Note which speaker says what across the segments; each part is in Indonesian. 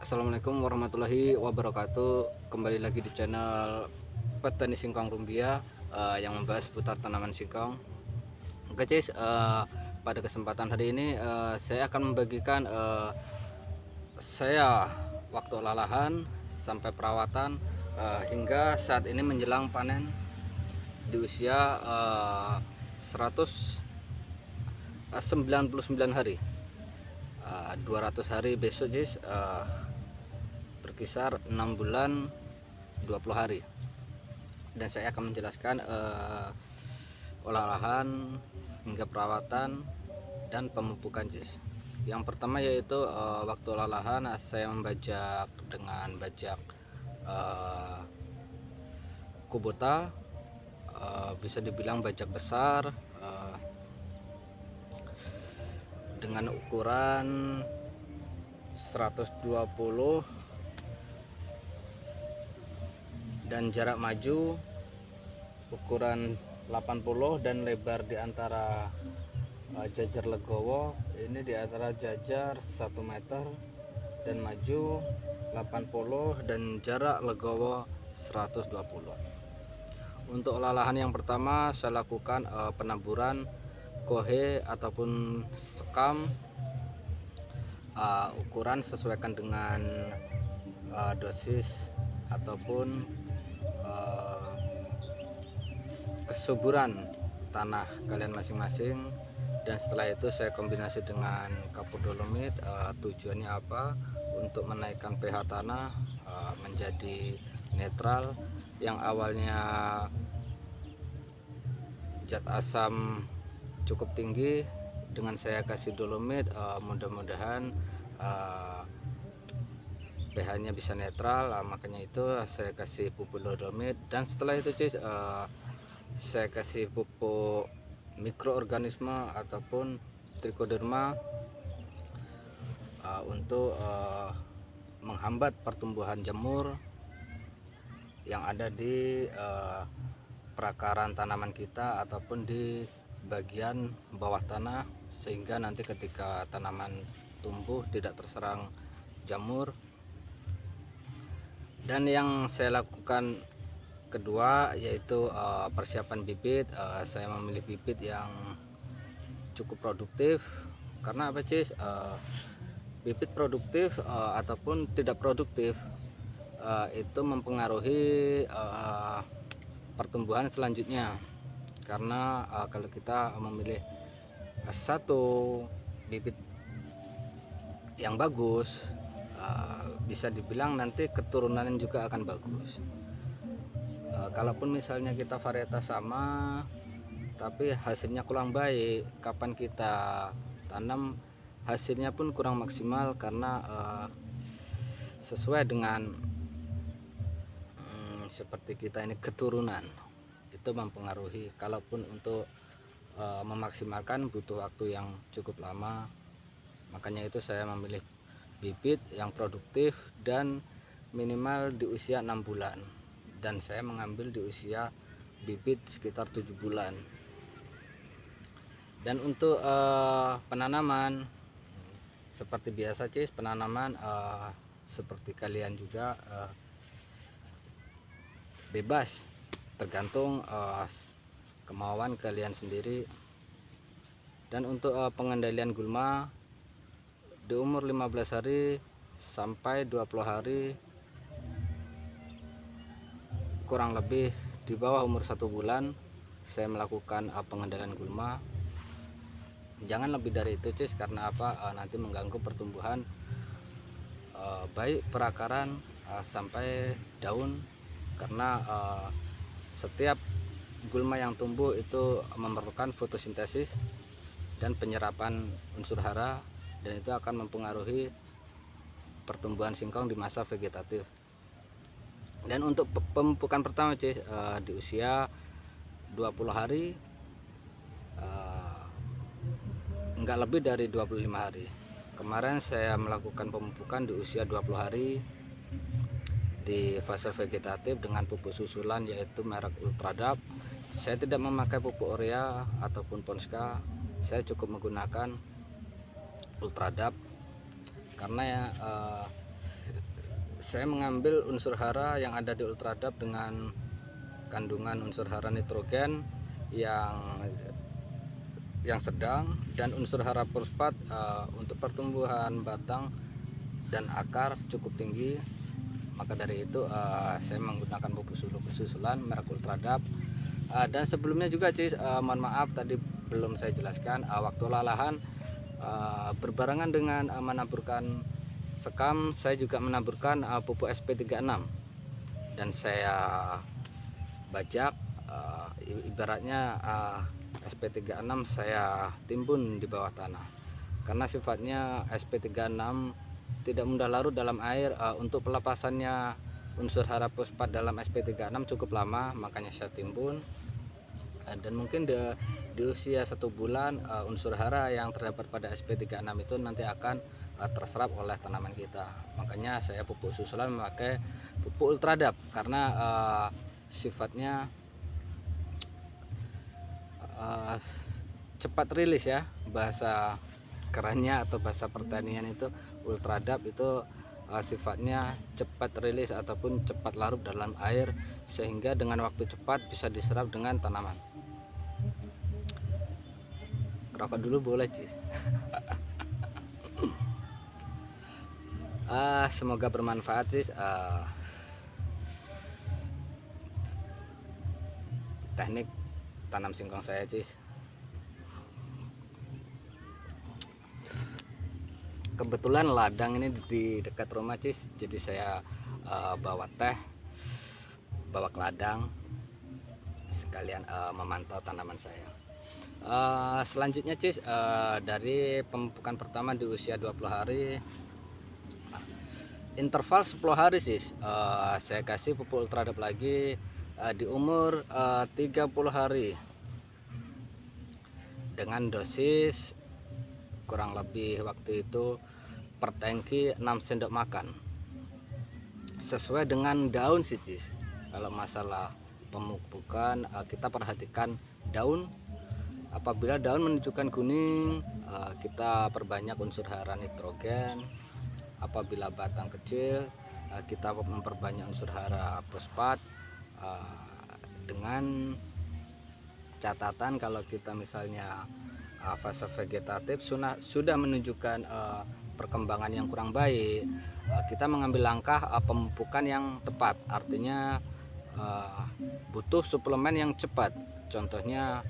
Speaker 1: Assalamualaikum warahmatullahi wabarakatuh. Kembali lagi di channel Petani Singkong Rumbia yang membahas seputar tanaman singkong. Oke guys, pada kesempatan hari ini saya akan membagikan saya waktu olahrahan sampai perawatan hingga saat ini menjelang panen di usia 199 hari. 200 hari besok guys, berkisar 6 bulan 20 hari, dan saya akan menjelaskan olahan hingga perawatan dan pemupukan guys. Yang pertama yaitu waktu olahan saya membajak dengan bajak Kubota, bisa dibilang bajak besar, dengan ukuran 120 dan jarak maju ukuran 80, dan lebar di antara jajar legowo ini di antara jajar 1 meter dan maju 80, dan jarak legowo 120. Untuk olahan yang pertama saya lakukan penaburan kohe ataupun sekam, ukuran sesuaikan dengan dosis ataupun kesuburan tanah kalian masing-masing. Dan setelah itu saya kombinasi dengan kapur dolomit. Tujuannya apa? Untuk menaikkan pH tanah menjadi netral. Yang awalnya zat asam cukup tinggi, dengan saya kasih dolomit mudah-mudahan pH-nya bisa netral. Makanya itu saya kasih pupuk dolomit, dan setelah itu saya kasih pupuk mikroorganisme ataupun trichoderma untuk menghambat pertumbuhan jamur yang ada di perakaran tanaman kita ataupun di bagian bawah tanah, sehingga nanti ketika tanaman tumbuh tidak terserang jamur. Dan yang saya lakukan kedua yaitu persiapan bibit. Saya memilih bibit yang cukup produktif. Karena apa cis? Bibit produktif ataupun tidak produktif itu mempengaruhi pertumbuhan selanjutnya. Karena kalau kita memilih satu bibit yang bagus, bisa dibilang nanti keturunannya juga akan bagus. Kalaupun misalnya kita varietas sama tapi hasilnya kurang baik, kapan kita tanam hasilnya pun kurang maksimal, karena sesuai dengan seperti kita ini keturunan itu mempengaruhi. Kalaupun untuk memaksimalkan butuh waktu yang cukup lama, makanya itu saya memilih bibit yang produktif dan minimal di usia 6 bulan, dan saya mengambil di usia bibit sekitar 7 bulan. Dan untuk penanaman seperti biasa penanaman seperti kalian juga bebas, tergantung kemauan kalian sendiri. Dan untuk pengendalian gulma di umur 15 hari sampai 20 hari, kurang lebih di bawah umur 1 bulan saya melakukan pengendalian gulma. Jangan lebih dari itu karena apa? Nanti mengganggu pertumbuhan baik perakaran sampai daun, karena setiap gulma yang tumbuh itu memerlukan fotosintesis dan penyerapan unsur hara, dan itu akan mempengaruhi pertumbuhan singkong di masa vegetatif. Dan untuk pemupukan pertama di usia 20 hari, enggak lebih dari 25 hari. Kemarin saya melakukan pemupukan di usia 20 hari di fase vegetatif dengan pupuk susulan yaitu merek Ultradap. Saya tidak memakai pupuk urea ataupun Ponska, saya cukup menggunakan Ultradap karena ya saya mengambil unsur hara yang ada di Ultradap dengan kandungan unsur hara nitrogen yang sedang dan unsur hara fosfat untuk pertumbuhan batang dan akar cukup tinggi. Maka dari itu saya menggunakan pupuk susulan merek Ultradap. Dan sebelumnya juga mohon maaf tadi belum saya jelaskan, waktu lahan berbarengan dengan menaburkan sekam, saya juga menaburkan pupuk SP36 dan saya bajak, ibaratnya SP36 saya timbun di bawah tanah karena sifatnya SP36 tidak mudah larut dalam air. Untuk pelepasannya unsur hara fosfat dalam SP36 cukup lama, makanya saya timbun. Dan mungkin di usia 1 bulan unsur hara yang terdapat pada SP36 itu nanti akan terserap oleh tanaman kita. Makanya saya pupuk susulan memakai pupuk Ultradap karena sifatnya cepat rilis ya, bahasa kerennya atau bahasa pertanian itu Ultradap itu sifatnya cepat rilis ataupun cepat larut dalam air, sehingga dengan waktu cepat bisa diserap dengan tanaman. Rokok dulu boleh Cis. Semoga bermanfaat Cis. Teknik tanam singkong saya Cis. Kebetulan ladang ini di dekat rumah Cis, jadi saya bawa teh, bawa ke ladang sekalian memantau tanaman saya. Selanjutnya Cis, dari pemupukan pertama di usia 20 hari, interval 10 hari Cis, saya kasih pupuk Ultradap lagi di umur 30 hari dengan dosis kurang lebih waktu itu per tangki 6 sendok makan sesuai dengan daun sih Cis. Kalau masalah pemupukan kita perhatikan daun. Apabila daun menunjukkan kuning, kita perbanyak unsur hara nitrogen. Apabila batang kecil, kita memperbanyak unsur hara fosfat, dengan catatan kalau kita misalnya fase vegetatif sudah menunjukkan perkembangan yang kurang baik, kita mengambil langkah pemupukan yang tepat. Artinya butuh suplemen yang cepat, contohnya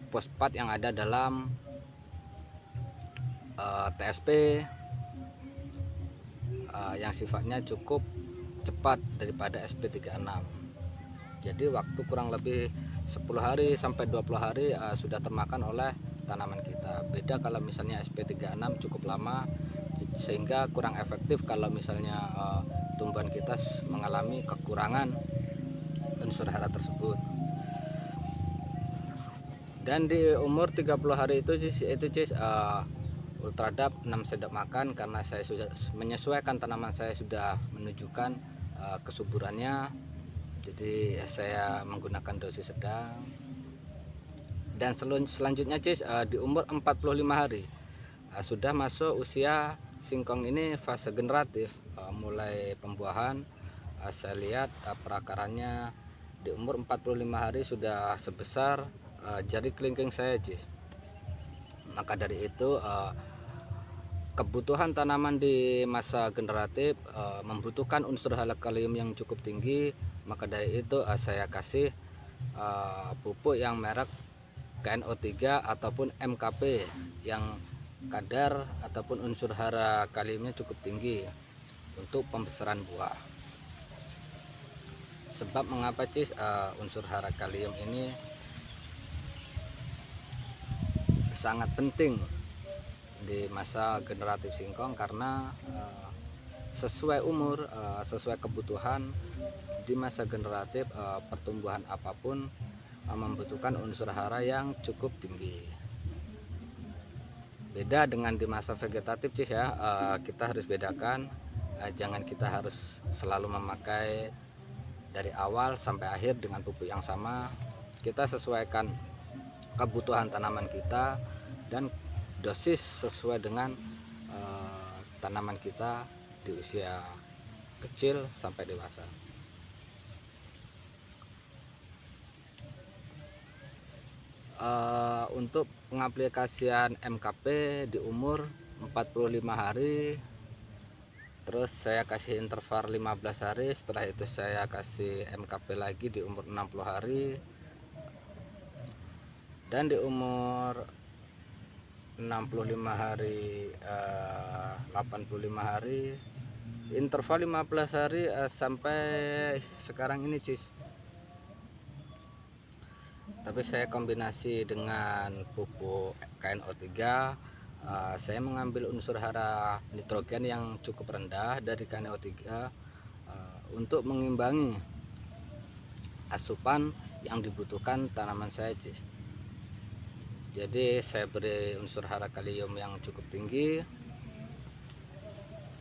Speaker 1: fosfat yang ada dalam TSP yang sifatnya cukup cepat daripada SP36. Jadi waktu kurang lebih 10 hari sampai 20 hari sudah termakan oleh tanaman kita. Beda kalau misalnya SP36 cukup lama, sehingga kurang efektif kalau misalnya tumbuhan kita mengalami kekurangan unsur hara tersebut. Dan di umur 30 hari itu Cis, Ultradap 6 sendok makan karena saya sudah menyesuaikan tanaman saya sudah menunjukkan kesuburannya. Jadi saya menggunakan dosis sedang. Dan selanjutnya Cis, di umur 45 hari sudah masuk usia singkong ini fase generatif, mulai pembuahan. Saya lihat perakarannya di umur 45 hari sudah sebesar jari kelingking saya Cis. Maka dari itu kebutuhan tanaman di masa generatif membutuhkan unsur hara kalium yang cukup tinggi. Maka dari itu saya kasih pupuk yang merek KNO3 ataupun MKP yang kadar ataupun unsur hara kaliumnya cukup tinggi untuk pembesaran buah. Sebab mengapa Cis, unsur hara kalium ini sangat penting di masa generatif singkong karena sesuai umur, sesuai kebutuhan di masa generatif, pertumbuhan apapun membutuhkan unsur hara yang cukup tinggi. Beda dengan di masa vegetatif Cis ya, kita harus bedakan, jangan kita harus selalu memakai dari awal sampai akhir dengan pupuk yang sama. Kita sesuaikan kebutuhan tanaman kita dan dosis sesuai dengan tanaman kita di usia kecil sampai dewasa. Untuk pengaplikasian MKP di umur 45 hari, terus saya kasih interval 15 hari, setelah itu saya kasih MKP lagi di umur 60 hari, dan di umur 65 hari 85 hari, interval 15 hari sampai sekarang ini cis. Tapi saya kombinasi dengan pupuk KNO3. Saya mengambil unsur hara nitrogen yang cukup rendah dari KNO3 untuk mengimbangi asupan yang dibutuhkan tanaman saya cis. Jadi saya beri unsur hara kalium yang cukup tinggi,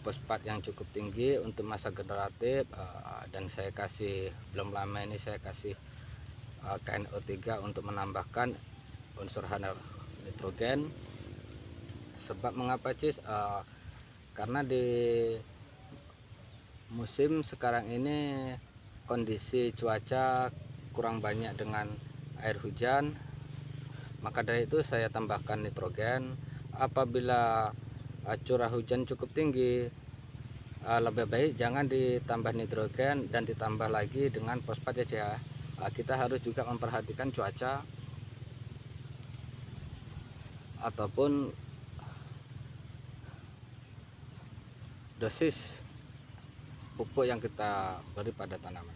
Speaker 1: fosfat yang cukup tinggi untuk masa generatif, dan saya kasih, belum lama ini saya kasih KNO3 untuk menambahkan unsur hara nitrogen. Sebab mengapa cis? Karena di musim sekarang ini kondisi cuaca kurang banyak dengan air hujan, maka dari itu saya tambahkan nitrogen. Apabila curah hujan cukup tinggi, lebih baik jangan ditambah nitrogen dan ditambah lagi dengan fosfat ya. Kita harus juga memperhatikan cuaca ataupun dosis pupuk yang kita beri pada tanaman.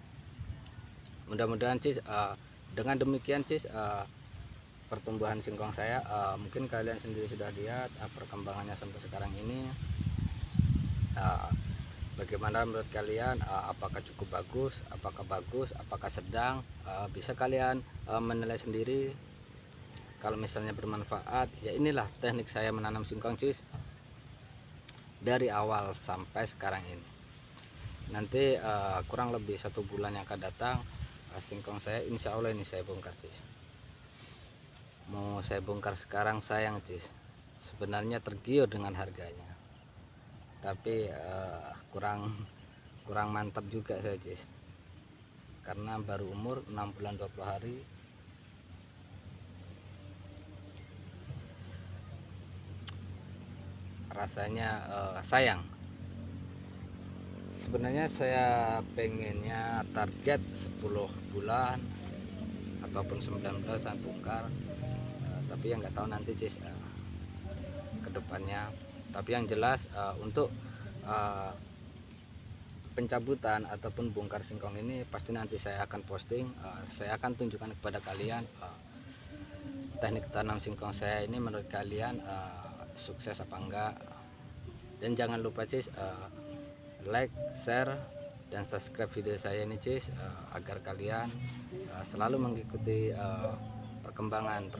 Speaker 1: Mudah-mudahan cis, dengan demikian cis, pertumbuhan singkong saya, mungkin kalian sendiri sudah lihat perkembangannya sampai sekarang ini. Bagaimana menurut kalian? Apakah cukup bagus, apakah sedang? Bisa kalian menilai sendiri. Kalau misalnya bermanfaat, ya inilah teknik saya menanam singkong cis dari awal sampai sekarang ini. Nanti kurang lebih 1 bulan yang akan datang, singkong saya insya Allah ini saya bongkar cis. Mau saya bongkar sekarang sayang cis, sebenarnya tergiur dengan harganya, tapi kurang mantap juga saya cis, karena baru umur 6 bulan 20 hari. Rasanya sayang. Sebenarnya saya pengennya target 10 bulan ataupun 19an bongkar, tapi yang nggak tahu nanti cis kedepannya. Tapi yang jelas untuk pencabutan ataupun bongkar singkong ini pasti nanti saya akan posting. Saya akan tunjukkan kepada kalian teknik tanam singkong saya ini menurut kalian sukses apa enggak. Dan jangan lupa cis, like, share, dan subscribe video saya ini cis, agar kalian selalu mengikuti perkembangan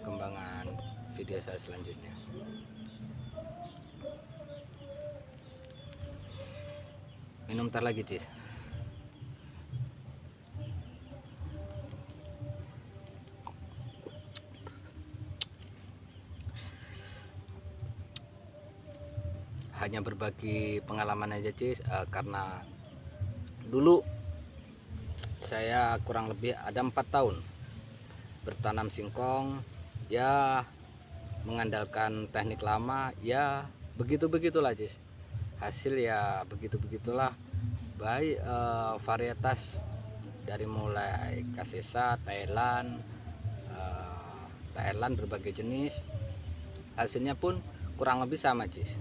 Speaker 1: video saya selanjutnya. Minum ntar lagi cis. Hanya berbagi pengalaman aja cis, karena dulu saya kurang lebih ada 4 tahun bertanam singkong, ya mengandalkan teknik lama, ya begitulah cis. Hasil ya begitulah, baik varietas dari mulai Kasesa, Thailand berbagai jenis, hasilnya pun kurang lebih sama cis.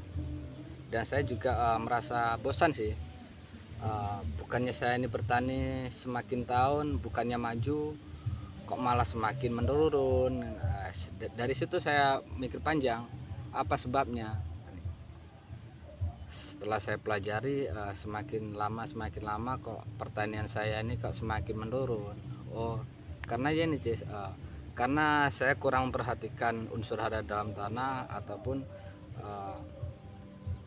Speaker 1: Dan saya juga merasa bosan sih, bukannya saya ini bertani semakin tahun bukannya maju, kok malah semakin menurun. Dari situ saya mikir panjang, apa sebabnya. Setelah saya pelajari, semakin lama kok pertanian saya ini kok semakin menurun. Oh, karena ya ini cis, karena saya kurang memperhatikan unsur hara dalam tanah ataupun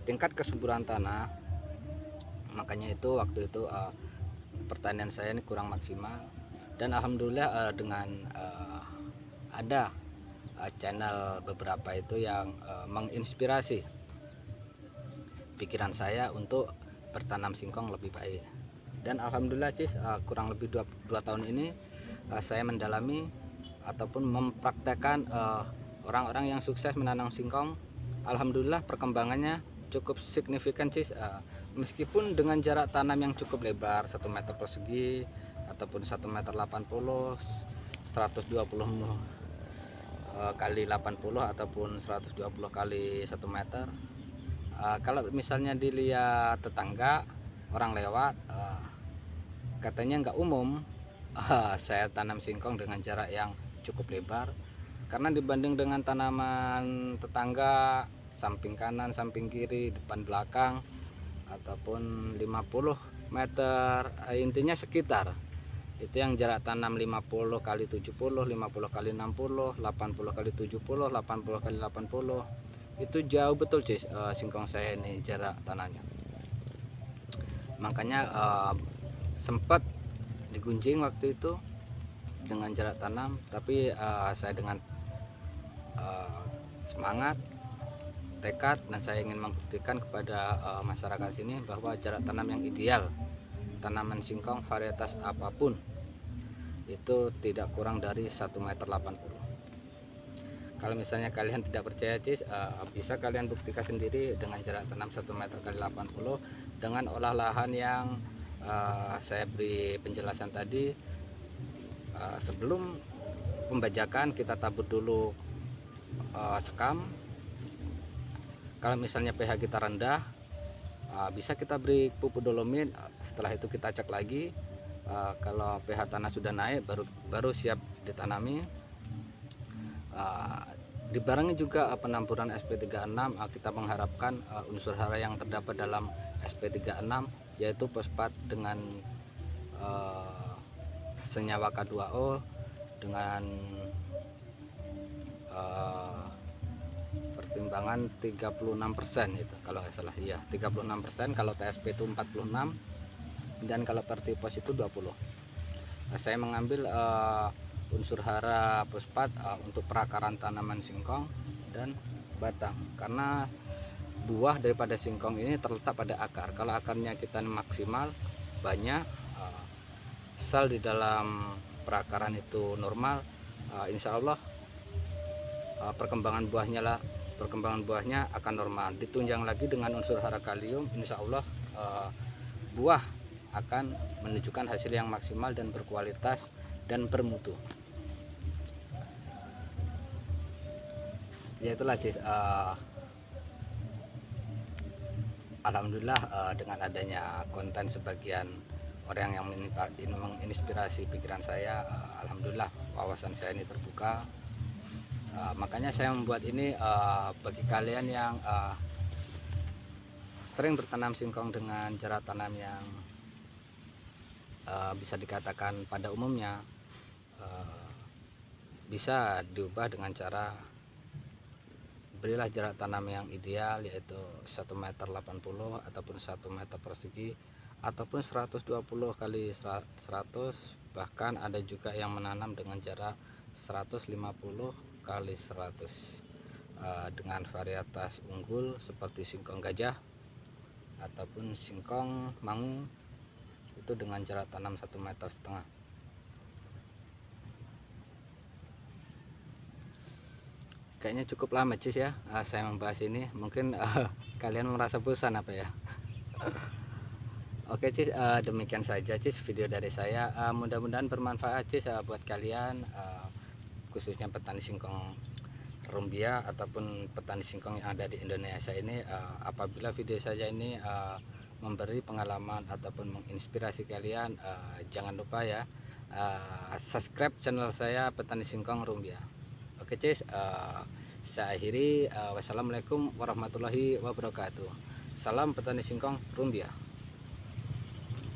Speaker 1: tingkat kesuburan tanah. Makanya itu waktu itu pertanian saya ini kurang maksimal. Dan alhamdulillah dengan ada channel beberapa itu yang menginspirasi pikiran saya untuk bertanam singkong lebih baik. Dan alhamdulillah Cis, kurang lebih 2 tahun ini saya mendalami ataupun mempraktekkan orang-orang yang sukses menanam singkong. Alhamdulillah perkembangannya cukup signifikan Cis, meskipun dengan jarak tanam yang cukup lebar 1 meter persegi ataupun 1 meter 80, 120 kali 80 ataupun 120 kali 1 meter. Kalau misalnya dilihat tetangga orang lewat, katanya nggak umum. Saya tanam singkong dengan jarak yang cukup lebar, karena dibanding dengan tanaman tetangga samping kanan, samping kiri, depan belakang ataupun 50 meter, intinya sekitar itu yang jarak tanam 50 kali 70, 50 kali 60, 80 kali 70, 80 kali 80, itu jauh betul Cis, singkong saya ini jarak tanamnya. Makanya sempat digunjing waktu itu dengan jarak tanam, tapi saya dengan semangat, tekad, dan saya ingin membuktikan kepada masyarakat sini bahwa jarak tanam yang ideal tanaman singkong varietas apapun itu tidak kurang dari 1,80 meter. Kalau misalnya kalian tidak percaya Cis, bisa kalian buktikan sendiri dengan jarak tanam 1 meter kali 80 dengan olah lahan yang saya beri penjelasan tadi. Sebelum pembajakan kita tabur dulu sekam. Kalau misalnya pH kita rendah, bisa kita beri pupuk dolomit. Setelah itu kita cek lagi, kalau pH tanah sudah naik baru siap ditanami. Dibarengi juga penampuran SP36. Kita mengharapkan unsur hara yang terdapat dalam SP36 yaitu fosfat dengan senyawa K2O dengan pertimbangan 36% itu kalau nggak salah, iya 36%. Kalau TSP itu 46 dan kalau pertipos itu 20. Saya mengambil unsur hara fosfat untuk perakaran tanaman singkong dan batang, karena buah daripada singkong ini terletak pada akar. Kalau akarnya kita maksimal banyak, sel di dalam perakaran itu normal, insya Allah perkembangan buahnya akan normal. Ditunjang lagi dengan unsur hara kalium, insya Allah buah akan menunjukkan hasil yang maksimal dan berkualitas dan bermutu. Ya itulah Cis, alhamdulillah dengan adanya konten sebagian orang yang menginspirasi pikiran saya, alhamdulillah wawasan saya ini terbuka. Makanya saya membuat ini bagi kalian yang sering bertanam singkong dengan jarak tanam yang bisa dikatakan pada umumnya bisa diubah dengan cara berilah jarak tanam yang ideal, yaitu 1,80 meter ataupun 1 meter persegi ataupun 120 kali 100, bahkan ada juga yang menanam dengan jarak 150 kali 100 dengan varietas unggul seperti singkong gajah ataupun singkong mangu, itu dengan jarak tanam 1,5 meter. Kayaknya cukup lama Cis ya saya membahas ini, mungkin kalian merasa bosan apa ya. Oke Cis, demikian saja Cis video dari saya, mudah-mudahan bermanfaat Cis buat kalian, khususnya petani singkong Rumbia ataupun petani singkong yang ada di Indonesia ini. Apabila video saya ini memberi pengalaman ataupun menginspirasi kalian, jangan lupa ya subscribe channel saya petani singkong Rumbia. Oke Cis, saya akhiri, wassalamualaikum warahmatullahi wabarakatuh. Salam petani singkong Rumbia.